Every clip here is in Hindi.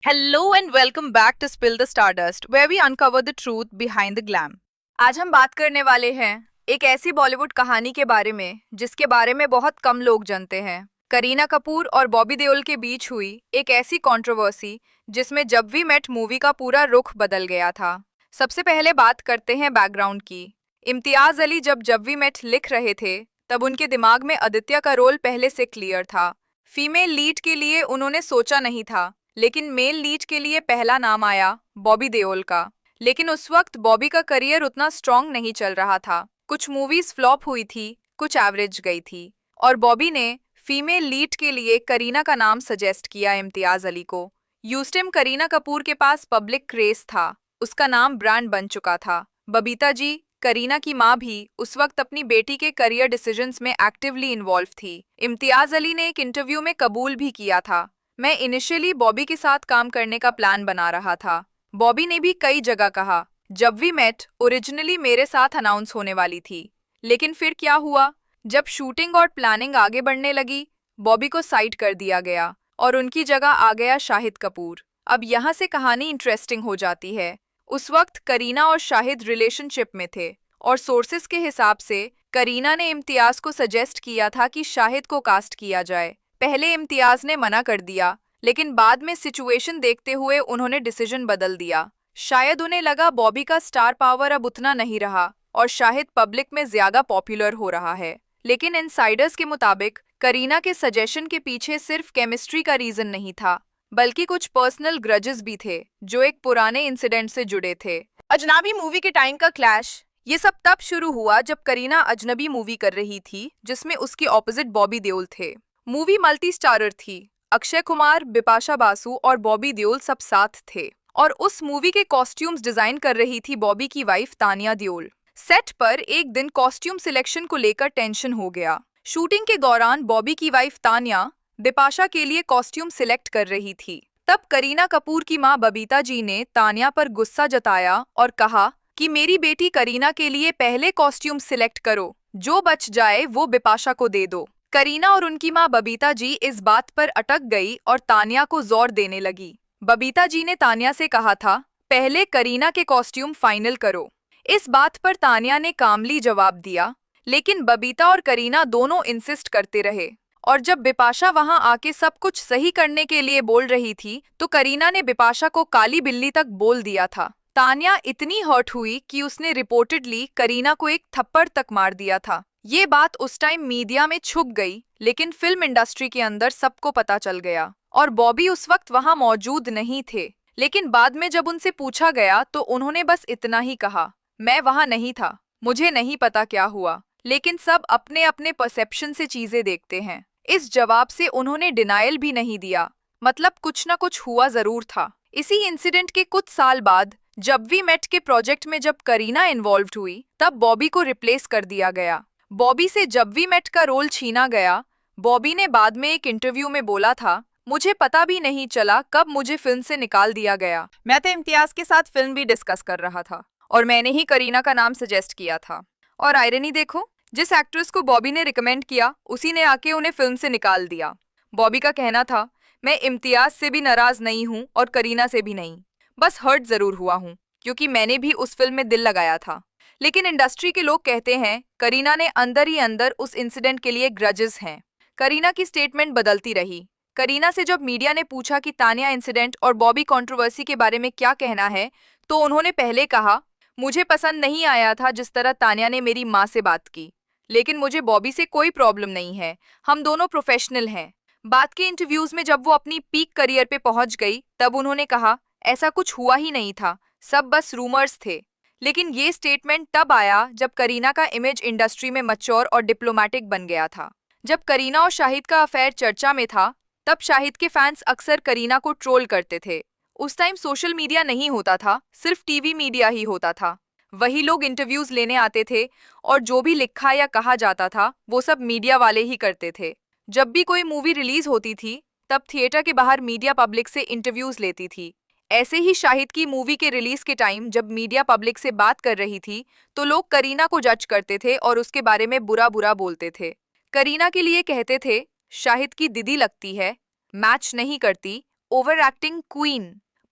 Hello and welcome back to Spill the Stardust, where we uncover the truth behind the glam. आज हम बात करने वाले हैं एक ऐसी बॉलीवुड कहानी के बारे में जिसके बारे में बहुत कम लोग जानते हैं। करीना कपूर और बॉबी देओल के बीच हुई एक ऐसी कंट्रोवर्सी जिसमें जब वी मेट मूवी का पूरा रुख बदल गया था। सबसे पहले बात करते हैं बैकग्राउंड की। इम्तियाज अली जब वी मेट लिख रहे थे तब उनके दिमाग में आदित्य का रोल पहले से क्लियर था। फीमेल लीड के लिए उन्होंने सोचा नहीं था, लेकिन मेल लीड के लिए पहला नाम आया बॉबी देओल का। लेकिन उस वक्त बॉबी का करियर उतना स्ट्रॉन्ग नहीं चल रहा था। कुछ मूवीज फ्लॉप हुई थी, कुछ एवरेज गई थी, और बॉबी ने फीमेल लीड के लिए करीना का नाम सजेस्ट किया इम्तियाज अली को। उस टाइम करीना कपूर के पास पब्लिक क्रेज था, उसका नाम ब्रांड बन चुका था। बबीता जी, करीना की माँ, भी उस वक्त अपनी बेटी के करियर डिसीजंस में एक्टिवली इन्वॉल्व थी। इम्तियाज अली ने एक इंटरव्यू में कबूल भी किया था, मैं इनिशियली बॉबी के साथ काम करने का प्लान बना रहा था। बॉबी ने भी कई जगह कहा जब वी मेट ओरिजिनली मेरे साथ अनाउंस होने वाली थी, लेकिन फिर क्या हुआ, जब शूटिंग और प्लानिंग आगे बढ़ने लगी, बॉबी को साइड कर दिया गया और उनकी जगह आ गया शाहिद कपूर। अब यहाँ से कहानी इंटरेस्टिंग हो जाती है। उस वक्त करीना और शाहिद रिलेशनशिप में थे और सोर्सेस के हिसाब से करीना ने इम्तियाज को सजेस्ट किया था कि शाहिद को कास्ट किया जाए। पहले इम्तियाज ने मना कर दिया, लेकिन बाद में सिचुएशन देखते हुए उन्होंने डिसीजन बदल दिया। शायद उन्हें लगा बॉबी का स्टार पावर अब उतना नहीं रहा और शाहिद पब्लिक में ज्यादा पॉपुलर हो रहा है। लेकिन इनसाइडर्स के मुताबिक करीना के सजेशन के पीछे सिर्फ केमिस्ट्री का रीजन नहीं था, बल्कि कुछ पर्सनल ग्रजेस भी थे जो एक पुराने इंसिडेंट से जुड़े थे। अजनबी मूवी के टाइम का क्लैश, ये सब तब शुरू हुआ जब करीना अजनबी मूवी कर रही थी जिसमें उसके ऑपोजिट बॉबी देओल थे। मूवी मल्टी स्टारर थी, अक्षय कुमार, बिपाशा बासु और बॉबी देओल सब साथ थे, और उस मूवी के कॉस्ट्यूम्स डिजाइन कर रही थी बॉबी की वाइफ तानिया देओल। सेट पर एक दिन कॉस्ट्यूम सिलेक्शन को लेकर टेंशन हो गया। शूटिंग के दौरान बॉबी की वाइफ तानिया बिपाशा के लिए कॉस्ट्यूम सिलेक्ट कर रही थी। तब करीना कपूर की मां बबीता जी ने तानिया पर गुस्सा जताया और कहा कि मेरी बेटी करीना के लिए पहले कॉस्ट्यूम सिलेक्ट करो, जो बच जाए वो बिपाशा को दे दो। करीना और उनकी मां बबीता जी इस बात पर अटक गई और तानिया को जोर देने लगी। बबीता जी ने तानिया से कहा था, पहले करीना के कॉस्ट्यूम फाइनल करो। इस बात पर तानिया ने कामली जवाब दिया, लेकिन बबीता और करीना दोनों इंसिस्ट करते रहे, और जब बिपाशा वहां आके सब कुछ सही करने के लिए बोल रही थी तो करीना ने बिपाशा को काली बिल्ली तक बोल दिया था। तानिया इतनी हर्ट हुई कि उसने रिपोर्टेडली करीना को एक थप्पड़ तक मार दिया था। ये बात उस टाइम मीडिया में छुप गई, लेकिन फिल्म इंडस्ट्री के अंदर सबको पता चल गया, और बॉबी उस वक्त वहां मौजूद नहीं थे। लेकिन बाद में जब उनसे पूछा गया तो उन्होंने बस इतना ही कहा, मैं वहां नहीं था, मुझे नहीं पता क्या हुआ। लेकिन सब अपने अपने परसेप्शन से चीजें देखते हैं। इस जवाब से उन्होंने डिनायल भी नहीं दिया, मतलब कुछ ना कुछ हुआ जरूर था। इसी इंसिडेंट के कुछ साल बाद जब वी मेट के प्रोजेक्ट में जब करीना इन्वॉल्व्ड हुई, तब बॉबी को रिप्लेस कर दिया गया। बॉबी से जब वी मेट का रोल छीना गया। बॉबी ने बाद में एक इंटरव्यू में बोला था, मुझे पता भी नहीं चला कब मुझे फिल्म से निकाल दिया गया। मैं तो इम्तियाज के साथ फिल्म भी डिस्कस कर रहा था और मैंने ही करीना का नाम सजेस्ट किया था। और आयरनी देखो, जिस एक्ट्रेस को बॉबी ने रिकमेंड किया उसी ने आके उन्हें फिल्म से निकाल दिया। बॉबी का कहना था, मैं इम्तियाज से भी नाराज नहीं हूँ और करीना से भी नहीं, बस हर्ट जरूर हुआ हूँ क्योंकि मैंने भी उस फिल्म में दिल लगाया था। लेकिन इंडस्ट्री के लोग कहते हैं करीना ने अंदर ही अंदर उस इंसिडेंट के लिए ग्रजेस हैं। करीना की स्टेटमेंट बदलती रही। करीना से जब मीडिया ने पूछा कि तानिया इंसिडेंट और बॉबी कंट्रोवर्सी के बारे में क्या कहना है, तो उन्होंने पहले कहा, मुझे पसंद नहीं आया था जिस तरह तानिया ने मेरी माँ से बात की, लेकिन मुझे बॉबी से कोई प्रॉब्लम नहीं है, हम दोनों प्रोफेशनल हैं। बाद के इंटरव्यूज में जब वो अपनी पीक करियर पे पहुंच गई तब उन्होंने कहा, ऐसा कुछ हुआ ही नहीं था, सब बस रूमर्स थे। लेकिन ये स्टेटमेंट तब आया जब करीना का इमेज इंडस्ट्री में मैच्योर और डिप्लोमेटिक बन गया था। जब करीना और शाहिद का अफेयर चर्चा में था, तब शाहिद के फैंस अक्सर करीना को ट्रोल करते थे। उस टाइम सोशल मीडिया नहीं होता था, सिर्फ टीवी मीडिया ही होता था। वही लोग इंटरव्यूज लेने आते थे और जो भी लिखा या कहा जाता था वो सब मीडिया वाले ही करते थे। जब भी कोई मूवी रिलीज होती थी तब थिएटर के बाहर मीडिया पब्लिक से इंटरव्यूज लेती थी। ऐसे ही शाहिद की मूवी के रिलीज के टाइम जब मीडिया पब्लिक से बात कर रही थी तो लोग करीना को जज करते थे और उसके बारे में बुरा बुरा बोलते थे। करीना के लिए कहते थे, शाहिद की दीदी लगती है, मैच नहीं करती ओवर एक्टिंग क्वीन।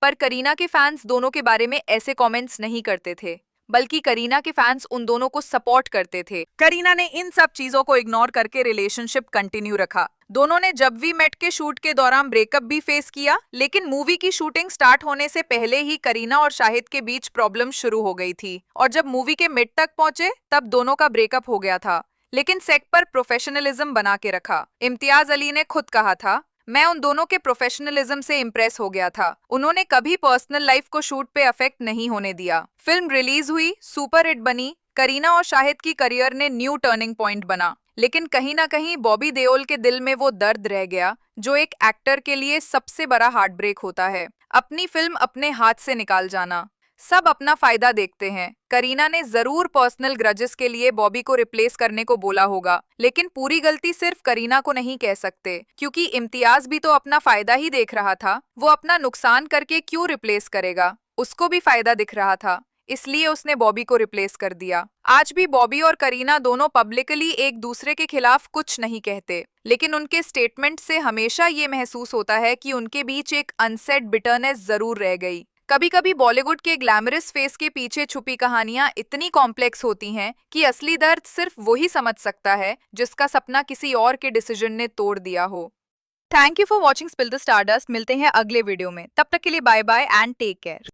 पर करीना के फैंस दोनों के बारे में ऐसे कमेंट्स नहीं करते थे, बल्कि करीना के फैंस उन दोनों को सपोर्ट करते थे। करीना ने इन सब चीजों को इग्नोर करके रिलेशनशिप कंटिन्यू रखा। दोनों ने जब वी मेट के शूट के दौरान ब्रेकअप भी फेस किया, लेकिन मूवी की शूटिंग स्टार्ट होने से पहले ही करीना और शाहिद के बीच प्रॉब्लम शुरू हो गई थी और जब मूवी के मिड तक पहुंचे तब दोनों का ब्रेकअप हो गया था। लेकिन सेट पर प्रोफेशनलिज्म बना के रखा। इम्तियाज अली ने खुद कहा था, मैं उन दोनों के प्रोफेशनलिज्म से इम्प्रेस हो गया था। उन्होंने कभी पर्सनल लाइफ को शूट पे अफेक्ट नहीं होने दिया। फिल्म रिलीज हुई, सुपर हिट बनी। करीना और शाहिद की करियर ने न्यू टर्निंग पॉइंट बना, लेकिन कहीं ना कहीं बॉबी देओल के दिल में वो दर्द रह गया जो एक एक्टर के लिए सबसे बड़ा हार्ट ब्रेक होता है। अपनी फिल्म अपने हाथ से निकाल जाना। सब अपना फायदा देखते हैं। करीना ने जरूर पर्सनल ग्रजेस के लिए बॉबी को रिप्लेस करने को बोला होगा, लेकिन पूरी गलती सिर्फ करीना को नहीं कह सकते, क्योंकि इम्तियाज भी तो अपना फायदा ही देख रहा था। वो अपना नुकसान करके क्यों रिप्लेस करेगा? उसको भी फायदा दिख रहा था, इसलिए उसने बॉबी को रिप्लेस कर दिया। आज भी बॉबी और करीना दोनों पब्लिकली एक दूसरे के खिलाफ कुछ नहीं कहते, लेकिन उनके स्टेटमेंट से हमेशा ये महसूस होता है कि उनके बीच एक अनसेड बिटरनेस जरूर रह गई। कभी कभी बॉलीवुड के ग्लैमरस फेस के पीछे छुपी कहानियां इतनी कॉम्प्लेक्स होती हैं कि असली दर्द सिर्फ वही समझ सकता है जिसका सपना किसी और के डिसीजन ने तोड़ दिया हो। Thank you for watching Spill the Stardust. मिलते हैं अगले वीडियो में, तब तक के लिए bye bye and take care.